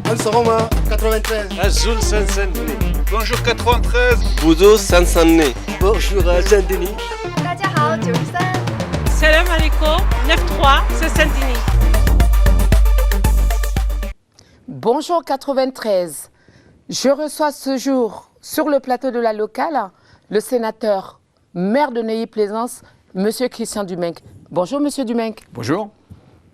Ansaroma 93. Azul Saint-Denis. Bonjour 93. Boudou Saint-Denis. Bonjour Saint-Denis. 大家好，93。 Salam alaikum, 93, c'est Saint-Denis. Bonjour 93. Je reçois ce jour sur le plateau de la locale le sénateur, maire de Neuilly-Plaisance, Monsieur Christian Dumenc. Bonjour Monsieur Dumenc. Bonjour.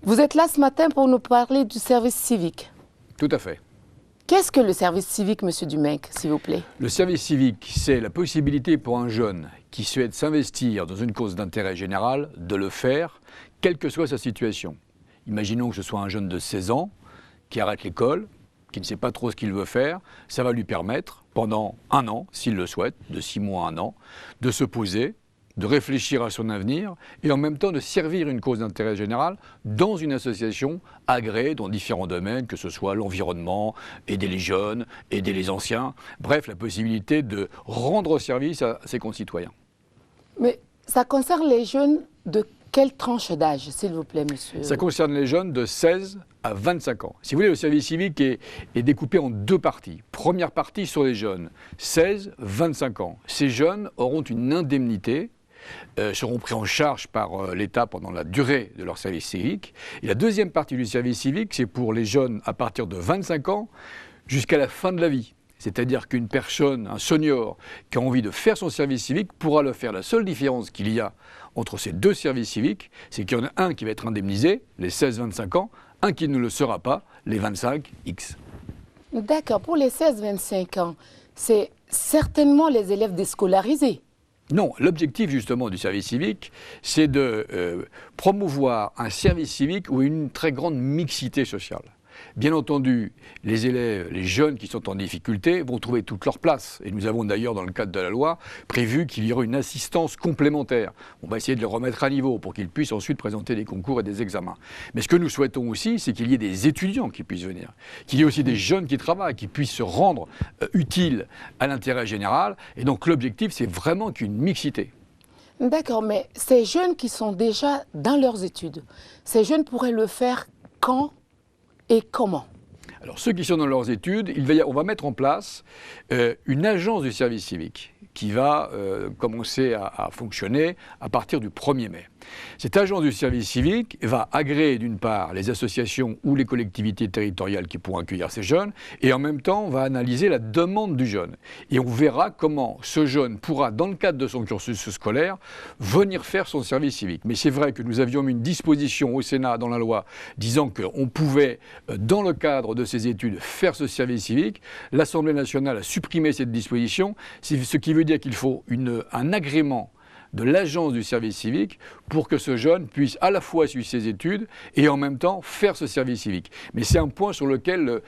Vous êtes là ce matin pour nous parler du service civique. Tout à fait. Qu'est-ce que le service civique, Monsieur Dumenc, s'il vous plaît? Le service civique, c'est la possibilité pour un jeune qui souhaite s'investir dans une cause d'intérêt général de le faire, quelle que soit sa situation. Imaginons que ce soit un jeune de 16 ans qui arrête l'école, qui ne sait pas trop ce qu'il veut faire. Ça va lui permettre, pendant un an, s'il le souhaite, de 6 mois à 1 an, de se poser, de réfléchir à son avenir et en même temps de servir une cause d'intérêt général dans une association agréée dans différents domaines, que ce soit l'environnement, aider les jeunes, aider les anciens, bref, la possibilité de rendre service à ses concitoyens. Mais ça concerne les jeunes de quelle tranche d'âge, s'il vous plaît, monsieur? Ça concerne les jeunes de 16 à 25 ans. Si vous voulez, le service civique est découpé en 2 parties. Première partie sur les jeunes, 16-25 ans. Ces jeunes auront une indemnité, seront pris en charge par l'État pendant la durée de leur service civique. Et la deuxième partie du service civique, c'est pour les jeunes à partir de 25 ans jusqu'à la fin de la vie. C'est-à-dire qu'une personne, un senior, qui a envie de faire son service civique pourra le faire. La seule différence qu'il y a entre ces 2 services civiques, c'est qu'il y en a un qui va être indemnisé, les 16-25 ans, un qui ne le sera pas, les 25X. D'accord, pour les 16-25 ans, c'est certainement les élèves déscolarisés. Non, l'objectif justement du service civique, c'est de promouvoir un service civique où il y a une très grande mixité sociale. Bien entendu, les élèves, les jeunes qui sont en difficulté vont trouver toute leur place. Et nous avons d'ailleurs, dans le cadre de la loi, prévu qu'il y aura une assistance complémentaire. On va essayer de le remettre à niveau pour qu'ils puissent ensuite présenter des concours et des examens. Mais ce que nous souhaitons aussi, c'est qu'il y ait des étudiants qui puissent venir, qu'il y ait aussi des jeunes qui travaillent, qui puissent se rendre utiles à l'intérêt général. Et donc l'objectif, c'est vraiment qu'il y ait une mixité. D'accord, mais ces jeunes qui sont déjà dans leurs études, ces jeunes pourraient le faire quand et comment? Alors ceux qui sont dans leurs études, on va mettre en place une agence du service civique qui va commencer à fonctionner à partir du 1er mai. Cette agence du service civique va agréer d'une part les associations ou les collectivités territoriales qui pourront accueillir ces jeunes et en même temps va analyser la demande du jeune. Et on verra comment ce jeune pourra, dans le cadre de son cursus scolaire, venir faire son service civique. Mais c'est vrai que nous avions mis une disposition au Sénat dans la loi disant qu'on pouvait, dans le cadre de ses études, faire ce service civique. L'Assemblée nationale a supprimé cette disposition, ce qui veut dire qu'il faut un agrément de l'agence du service civique pour que ce jeune puisse à la fois suivre ses études et en même temps faire ce service civique. Mais c'est un point sur lequel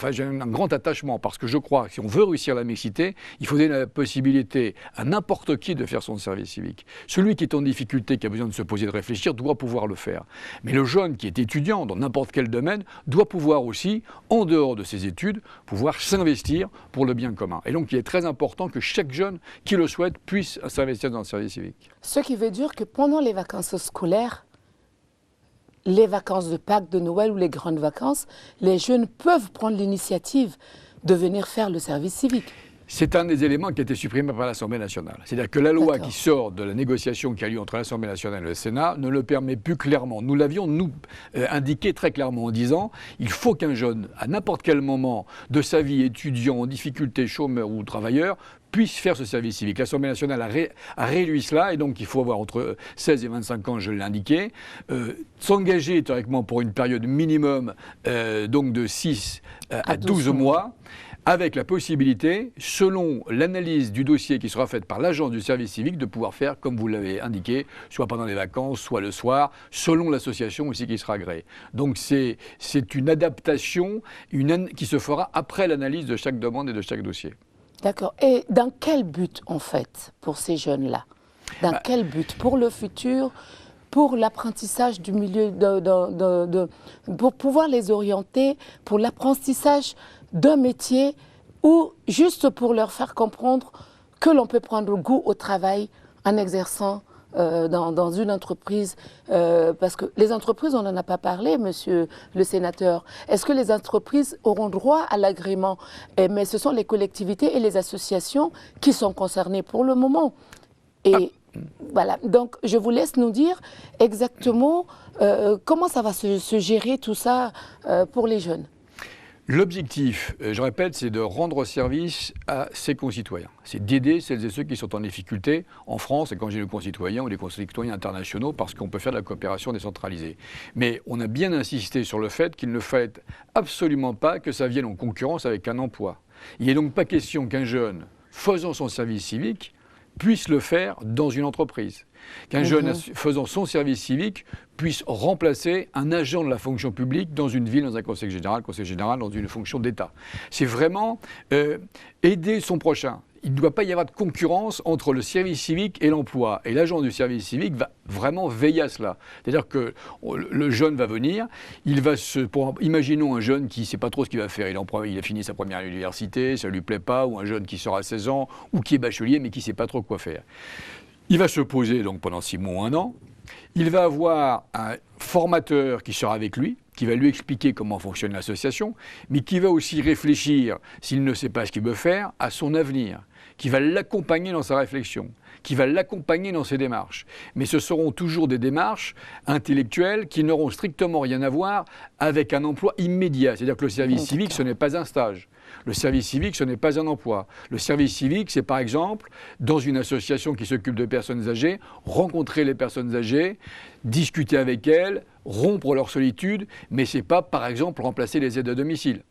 j'ai un grand attachement parce que je crois que si on veut réussir la mixité, il faut donner la possibilité à n'importe qui de faire son service civique. Celui qui est en difficulté, qui a besoin de se poser, de réfléchir, doit pouvoir le faire. Mais le jeune qui est étudiant dans n'importe quel domaine doit pouvoir aussi, en dehors de ses études, pouvoir s'investir pour le bien commun. Et donc il est très important que chaque jeune qui le souhaite puisse s'investir dans le service civique. Ce qui veut dire que pendant les vacances scolaires, les vacances de Pâques, de Noël ou les grandes vacances, les jeunes peuvent prendre l'initiative de venir faire le service civique. C'est un des éléments qui a été supprimé par l'Assemblée nationale. C'est-à-dire que la loi qui sort de la négociation qui a lieu entre l'Assemblée nationale et le Sénat ne le permet plus clairement. Nous l'avions, indiqué très clairement en disant il faut qu'un jeune, à n'importe quel moment de sa vie, étudiant, en difficulté, chômeur ou travailleur, puisse faire ce service civique. L'Assemblée nationale a réduit cela et donc il faut avoir entre 16 et 25 ans, je l'ai indiqué, s'engager théoriquement pour une période minimum donc de 6 à 12 mois. Avec la possibilité, selon l'analyse du dossier qui sera faite par l'agence du service civique, de pouvoir faire, comme vous l'avez indiqué, soit pendant les vacances, soit le soir, selon l'association aussi qui sera agréée. Donc c'est une adaptation qui se fera après l'analyse de chaque demande et de chaque dossier. D'accord. Et dans quel but, en fait, pour ces jeunes-là? Dans quel but? Pour le futur, pour l'apprentissage du milieu, pour pouvoir les orienter, pour l'apprentissage d'un métier ou juste pour leur faire comprendre que l'on peut prendre goût au travail en exerçant dans une entreprise, parce que les entreprises, on n'en a pas parlé, monsieur le sénateur. Est-ce que les entreprises auront droit à l'agrément? Mais ce sont les collectivités et les associations qui sont concernées pour le moment. Et voilà, donc je vous laisse nous dire exactement comment ça va se gérer tout ça pour les jeunes. L'objectif, je répète, c'est de rendre service à ses concitoyens. C'est d'aider celles et ceux qui sont en difficulté en France, et quand j'ai les concitoyens ou les concitoyens internationaux, parce qu'on peut faire de la coopération décentralisée. Mais on a bien insisté sur le fait qu'il ne fallait absolument pas que ça vienne en concurrence avec un emploi. Il n'est donc pas question qu'un jeune, faisant son service civique, puisse le faire dans une entreprise. Qu'un jeune faisant son service civique puisse remplacer un agent de la fonction publique dans une ville, dans un conseil général dans une fonction d'État. C'est vraiment aider son prochain. Il ne doit pas y avoir de concurrence entre le service civique et l'emploi. Et l'agent du service civique va vraiment veiller à cela. C'est-à-dire que le jeune va venir, imaginons un jeune qui ne sait pas trop ce qu'il va faire. Il a fini sa première université, ça ne lui plaît pas, ou un jeune qui sort à 16 ans, ou qui est bachelier, mais qui ne sait pas trop quoi faire. Il va se poser donc pendant 6 mois ou 1 an. Il va avoir un formateur qui sera avec lui, qui va lui expliquer comment fonctionne l'association, mais qui va aussi réfléchir, s'il ne sait pas ce qu'il veut faire, à son avenir, qui va l'accompagner dans sa réflexion, qui va l'accompagner dans ses démarches. Mais ce seront toujours des démarches intellectuelles qui n'auront strictement rien à voir avec un emploi immédiat. C'est-à-dire que le service civique, ce n'est pas un stage. Le service civique, ce n'est pas un emploi. Le service civique, c'est par exemple, dans une association qui s'occupe de personnes âgées, rencontrer les personnes âgées, discuter avec elles, rompre leur solitude, mais ce n'est pas, par exemple, remplacer les aides à domicile.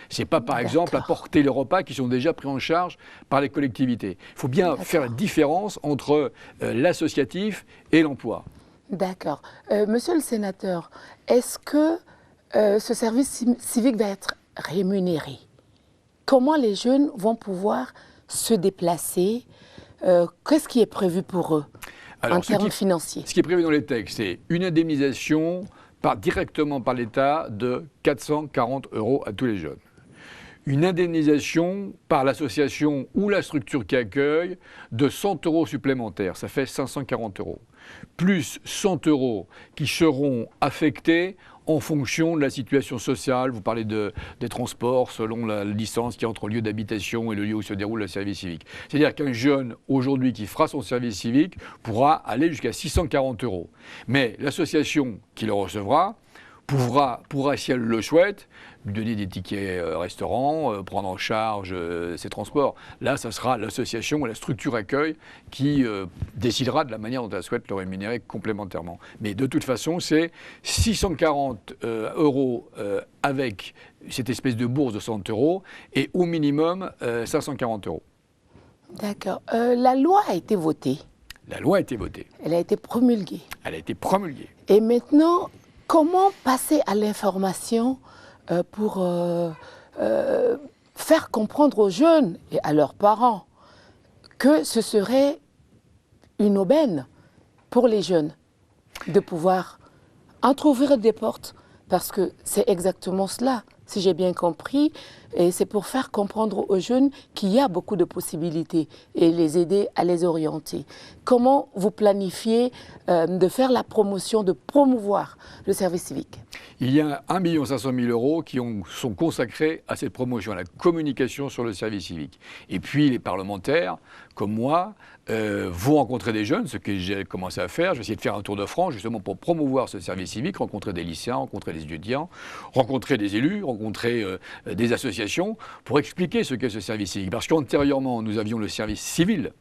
Ce n'est pas, par exemple, apporter les repas qui sont déjà pris en charge par les collectivités. Il faut bien faire la différence entre l'associatif et l'emploi. D'accord. Monsieur le sénateur, est-ce que ce service civique va être rémunéré? Comment les jeunes vont pouvoir se déplacer? Qu'est-ce qui est prévu pour eux en termes financiers? Ce qui est prévu dans les textes, c'est une indemnisation directement par l'État de 440 € à tous les jeunes. Une indemnisation par l'association ou la structure qui accueille de 100 € supplémentaires, ça fait 540 €. Plus 100 € qui seront affectés en fonction de la situation sociale. Vous parlez des transports selon la distance qu'il y a entre le lieu d'habitation et le lieu où se déroule le service civique. C'est-à-dire qu'un jeune, aujourd'hui, qui fera son service civique, pourra aller jusqu'à 640 €. Mais l'association qui le recevra pourra, si elle le souhaite, lui donner des tickets restaurants, prendre en charge ses transports. Là, ça sera l'association ou la structure accueil qui décidera de la manière dont elle souhaite le rémunérer complémentairement. Mais de toute façon, c'est 640 € avec cette espèce de bourse de 100 € et au minimum 540 €. D'accord. La loi a été votée. La loi a été votée. Elle a été promulguée. Elle a été promulguée. Et maintenant, comment passer à l'information pour faire comprendre aux jeunes et à leurs parents que ce serait une aubaine pour les jeunes de pouvoir entrouvrir des portes, parce que c'est exactement cela, si j'ai bien compris, et c'est pour faire comprendre aux jeunes qu'il y a beaucoup de possibilités et les aider à les orienter. Comment vous planifiez de faire la promotion, de promouvoir le service civique? Il y a 1 500 000 € qui sont consacrés à cette promotion, à la communication sur le service civique. Et puis les parlementaires, comme moi, vont rencontrer des jeunes, ce que j'ai commencé à faire. Je vais essayer de faire un tour de France justement pour promouvoir ce service civique, rencontrer des lycéens, rencontrer des étudiants, rencontrer des élus, rencontrer des associations pour expliquer ce qu'est ce service civique. Parce qu'antérieurement, nous avions le service civil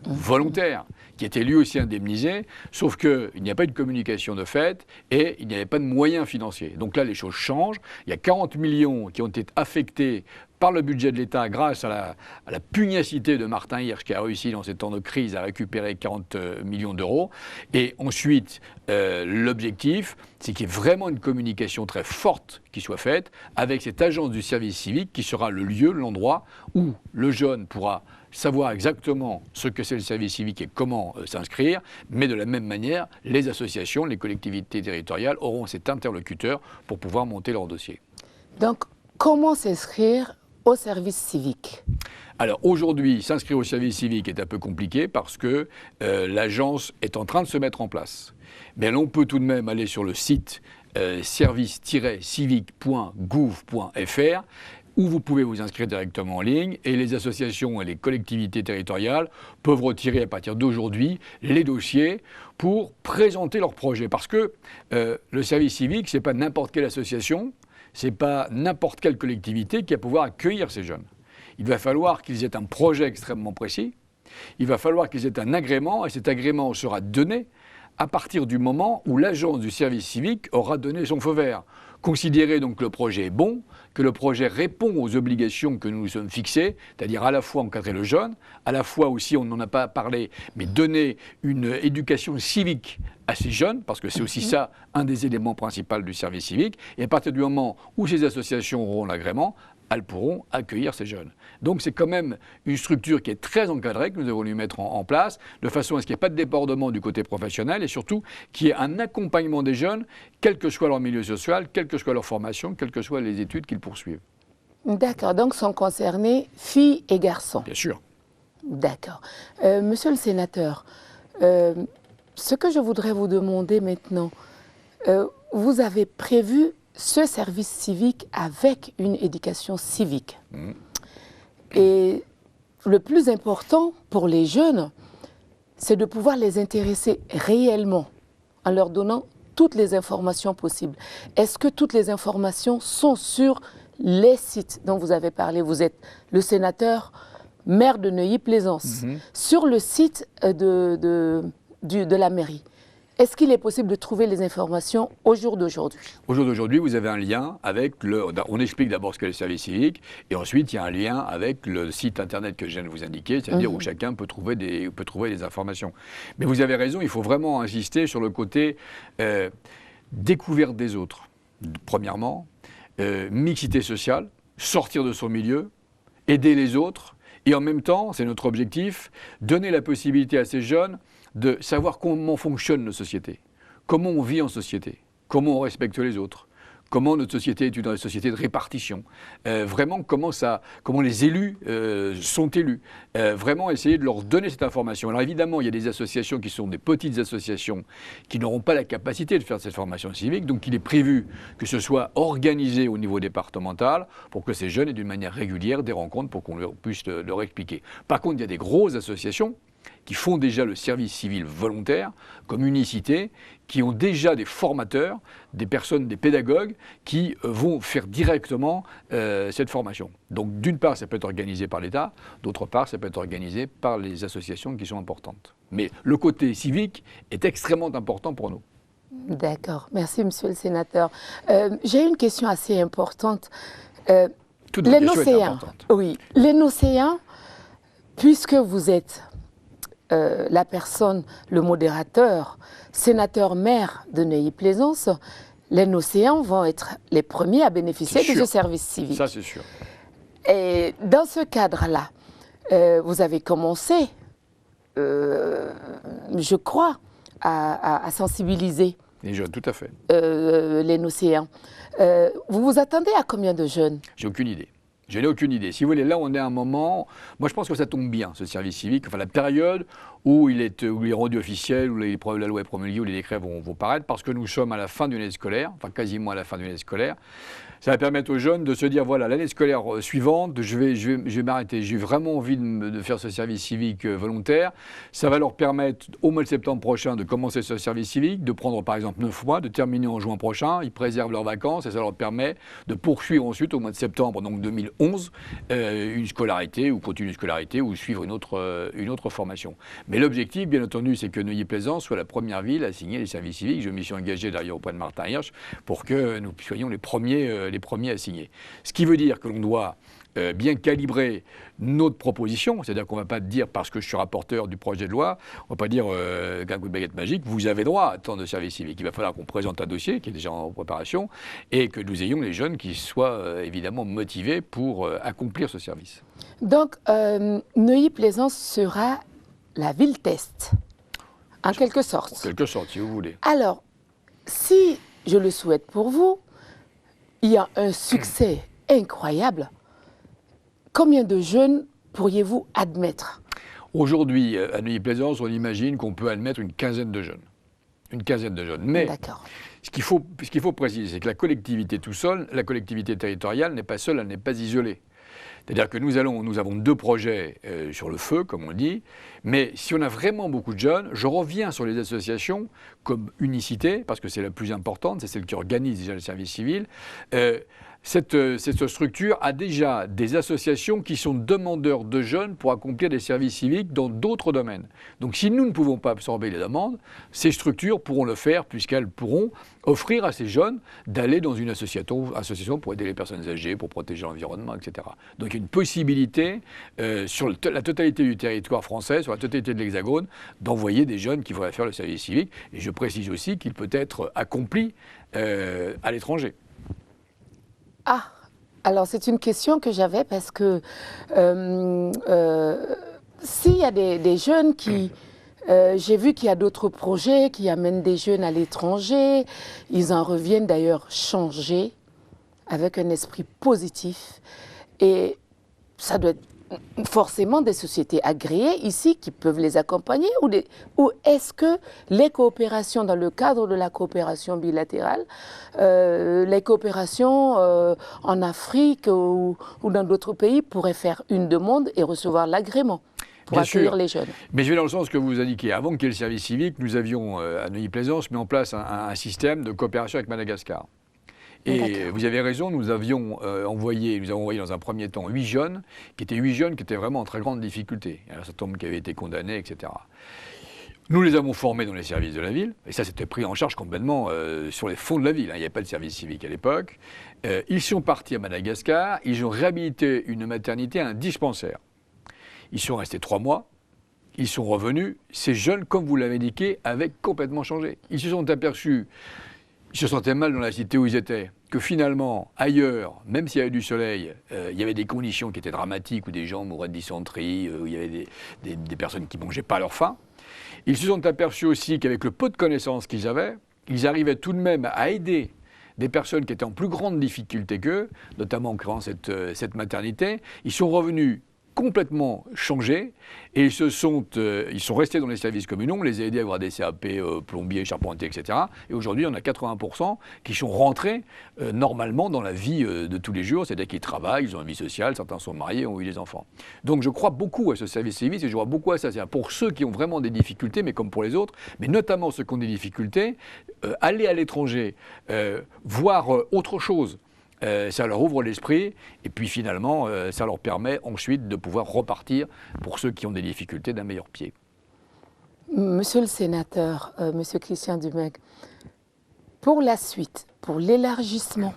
volontaire, qui était lui aussi indemnisé, sauf qu'il n'y a pas eu de communication de fait et il n'y avait pas de moyens financiers. Donc là, les choses changent. Il y a 40 millions qui ont été affectés par le budget de l'État grâce à la pugnacité de Martin Hirsch qui a réussi dans ces temps de crise à récupérer 40 millions d'euros. Et ensuite, l'objectif, c'est qu'il y ait vraiment une communication très forte qui soit faite avec cette agence du service civique qui sera le lieu, l'endroit où le jeune pourra savoir exactement ce que c'est le service civique et comment s'inscrire, mais de la même manière, les associations, les collectivités territoriales auront cet interlocuteur pour pouvoir monter leur dossier. Donc, comment s'inscrire au service civique? Alors aujourd'hui, s'inscrire au service civique est un peu compliqué parce que l'agence est en train de se mettre en place. Mais l'on peut tout de même aller sur le site service-civique.gouv.fr où vous pouvez vous inscrire directement en ligne et les associations et les collectivités territoriales peuvent retirer à partir d'aujourd'hui les dossiers pour présenter leurs projets. Parce que le service civique, ce n'est pas n'importe quelle association, ce n'est pas n'importe quelle collectivité qui va pouvoir accueillir ces jeunes. Il va falloir qu'ils aient un projet extrêmement précis, il va falloir qu'ils aient un agrément et cet agrément sera donné à partir du moment où l'agence du service civique aura donné son feu vert. Considérer donc que le projet est bon, que le projet répond aux obligations que nous nous sommes fixées, c'est-à-dire à la fois encadrer le jeune, à la fois aussi, on n'en a pas parlé, mais donner une éducation civique à ces jeunes, parce que c'est aussi ça un des éléments principaux du service civique, et à partir du moment où ces associations auront l'agrément, elles pourront accueillir ces jeunes. Donc c'est quand même une structure qui est très encadrée, que nous avons voulu mettre en place, de façon à ce qu'il n'y ait pas de débordement du côté professionnel et surtout qu'il y ait un accompagnement des jeunes, quel que soit leur milieu social, quelle que soit leur formation, quelles que soient les études qu'ils poursuivent. D'accord, donc sont concernés filles et garçons. Bien sûr. D'accord. Monsieur le sénateur, ce que je voudrais vous demander maintenant, vous avez prévu ce service civique avec une éducation civique. Et le plus important pour les jeunes, c'est de pouvoir les intéresser réellement en leur donnant toutes les informations possibles. Est-ce que toutes les informations sont sur les sites dont vous avez parlé? Vous êtes le sénateur maire de Neuilly-Plaisance. Sur le site de la mairie, est-ce qu'il est possible de trouver les informations au jour d'aujourd'hui? Au jour d'aujourd'hui, vous avez un lien avec le... On explique d'abord ce qu'est le service civique, et ensuite il y a un lien avec le site internet que je viens de vous indiquer, c'est-à-dire où chacun peut trouver des informations. Mais vous avez raison, il faut vraiment insister sur le côté découverte des autres. Premièrement, mixité sociale, sortir de son milieu, aider les autres, et en même temps, c'est notre objectif, donner la possibilité à ces jeunes de savoir comment fonctionne notre société, comment on vit en société, comment on respecte les autres, comment notre société est une société de répartition, vraiment comment les élus sont élus, vraiment essayer de leur donner cette information. Alors évidemment, il y a des associations qui sont des petites associations qui n'auront pas la capacité de faire cette formation civique, donc il est prévu que ce soit organisé au niveau départemental pour que ces jeunes aient d'une manière régulière des rencontres pour qu'on puisse leur expliquer. Par contre, il y a des grosses associations qui font déjà le service civil volontaire, comme Unicité, qui ont déjà des formateurs, des personnes, des pédagogues, qui vont faire directement cette formation. Donc d'une part, ça peut être organisé par l'État, d'autre part, ça peut être organisé par les associations qui sont importantes. Mais le côté civique est extrêmement important pour nous. D'accord, merci monsieur le sénateur. J'ai une question assez importante. Toute la question est importante. Oui, les Nocéens, puisque vous êtes la personne, le modérateur, sénateur-maire de Neuilly-Plaisance, les Nocéens vont être les premiers à bénéficier de ce service civique. Ça, c'est sûr. Et dans ce cadre-là, vous avez commencé, je crois, à sensibiliser les jeunes, tout à fait. Les Nocéens. Vous vous attendez à combien de jeunes? J'ai aucune idée. Je n'ai aucune idée. Si vous voulez, là, on est à un moment... Moi, je pense que ça tombe bien, ce service civique. Enfin, la période où il est rendu officiel, où la loi est promulguée, où les décrets vont paraître, parce que nous sommes à la fin d'une année scolaire, enfin quasiment à la fin d'une année scolaire. Ça va permettre aux jeunes de se dire, voilà, l'année scolaire suivante, je vais m'arrêter. J'ai vraiment envie de faire ce service civique volontaire. Ça va leur permettre, au mois de septembre prochain, de commencer ce service civique, de prendre, par exemple, 9 mois, de terminer en juin prochain. Ils préservent leurs vacances et ça leur permet de poursuivre ensuite, au mois de septembre, donc 2011, une scolarité, ou continuer une scolarité, ou suivre une autre formation. Mais l'objectif, bien entendu, c'est que Neuilly-Plaisance soit la première ville à signer les services civiques. Je m'y suis engagé d'ailleurs auprès de Martin Hirsch pour que nous soyons les premiers à signer. Ce qui veut dire que l'on doit bien calibrer notre proposition, c'est-à-dire qu'on ne va pas dire, parce que je suis rapporteur du projet de loi, on ne va pas dire qu'un coup de baguette magique, vous avez droit à tant de services civiques. Il va falloir qu'on présente un dossier qui est déjà en préparation et que nous ayons les jeunes qui soient évidemment motivés pour accomplir ce service. Donc, Neuilly-Plaisance sera la ville test, en quelque sorte. En quelque sorte, si vous voulez. Alors, si je le souhaite pour vous, il y a un succès incroyable. combien de jeunes pourriez-vous admettre? Aujourd'hui, à Neuilly-Plaisance, on imagine qu'on peut admettre une quinzaine de jeunes. Une quinzaine de jeunes. Mais ce qu'il faut préciser, c'est que la collectivité tout seul, la collectivité territoriale n'est pas seule, elle n'est pas isolée. C'est-à-dire que nous avons 2 projets sur le feu, comme on dit, mais si on a vraiment beaucoup de jeunes, je reviens sur les associations comme Unicité, parce que c'est la plus importante, c'est celle qui organise déjà le service civil. Cette structure a déjà des associations qui sont demandeurs de jeunes pour accomplir des services civiques dans d'autres domaines. Donc si nous ne pouvons pas absorber les demandes, ces structures pourront le faire puisqu'elles pourront offrir à ces jeunes d'aller dans une association pour aider les personnes âgées, pour protéger l'environnement, etc. Donc il y a une possibilité sur la totalité du territoire français, sur la totalité de l'Hexagone, d'envoyer des jeunes qui voudraient faire le service civique. Et je précise aussi qu'il peut être accompli à l'étranger. Ah, alors c'est une question que j'avais parce que s'il y a des jeunes qui... j'ai vu qu'il y a d'autres projets qui amènent des jeunes à l'étranger. Ils en reviennent d'ailleurs changés, avec un esprit positif. Et ça doit être forcément des sociétés agréées ici qui peuvent les accompagner ou est-ce que les coopérations dans le cadre de la coopération bilatérale, les coopérations en Afrique ou dans d'autres pays pourraient faire une demande et recevoir l'agrément pour accueillir les jeunes? Mais je vais dans le sens que vous indiquez. Avant qu'il y ait le service civique, nous avions à Neuilly-Plaisance mis en place un système de coopération avec Madagascar. Et vous avez raison, nous avons envoyé dans un premier temps 8 jeunes qui étaient vraiment en très grande difficulté. Il y en a un certain nombre qui avaient été condamnés, etc. Nous les avons formés dans les services de la ville, et ça c'était pris en charge complètement sur les fonds de la ville. Il n'y avait pas de service civique à l'époque. Ils sont partis à Madagascar, ils ont réhabilité une maternité, un dispensaire. Ils sont restés 3 mois. Ils sont revenus. Ces jeunes, comme vous l'avez indiqué, avaient complètement changé. Ils se sont aperçus. Ils se sentaient mal dans la cité où ils étaient, que finalement, ailleurs, même s'il y avait du soleil, il y avait des conditions qui étaient dramatiques, où des gens mouraient de dysenterie, où il y avait des personnes qui ne mangeaient pas leur faim. Ils se sont aperçus aussi qu'avec le peu de connaissances qu'ils avaient, ils arrivaient tout de même à aider des personnes qui étaient en plus grande difficulté qu'eux, notamment en créant cette maternité. Ils sont revenus complètement changés et ils sont restés dans les services communaux, on les a aidés à avoir des CAP plombiers, charpentiers, etc. Et aujourd'hui, on a 80% qui sont rentrés normalement dans la vie de tous les jours, c'est-à-dire qu'ils travaillent, ils ont une vie sociale, certains sont mariés, ont eu des enfants. Donc je crois beaucoup à ce service civique et je crois beaucoup à ça. C'est-à-dire pour ceux qui ont vraiment des difficultés, mais comme pour les autres, mais notamment ceux qui ont des difficultés, aller à l'étranger, voir autre chose. Ça leur ouvre l'esprit et puis finalement, ça leur permet ensuite de pouvoir repartir pour ceux qui ont des difficultés d'un meilleur pied. Monsieur le sénateur, monsieur Christian Dumeg, pour la suite, pour l'élargissement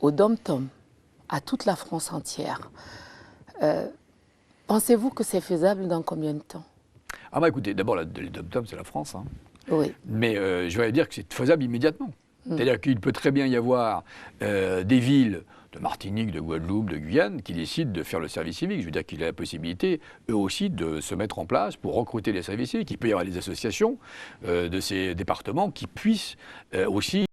au dom-tom, à toute la France entière, pensez-vous que c'est faisable dans combien de temps? Ah bah écoutez, d'abord, les dom-tom, c'est la France. Hein. Oui. Mais je vais dire que c'est faisable immédiatement. C'est-à-dire qu'il peut très bien y avoir des villes de Martinique, de Guadeloupe, de Guyane qui décident de faire le service civique. Je veux dire qu'il y a la possibilité, eux aussi, de se mettre en place pour recruter les services civiques. Il peut y avoir des associations de ces départements qui puissent aussi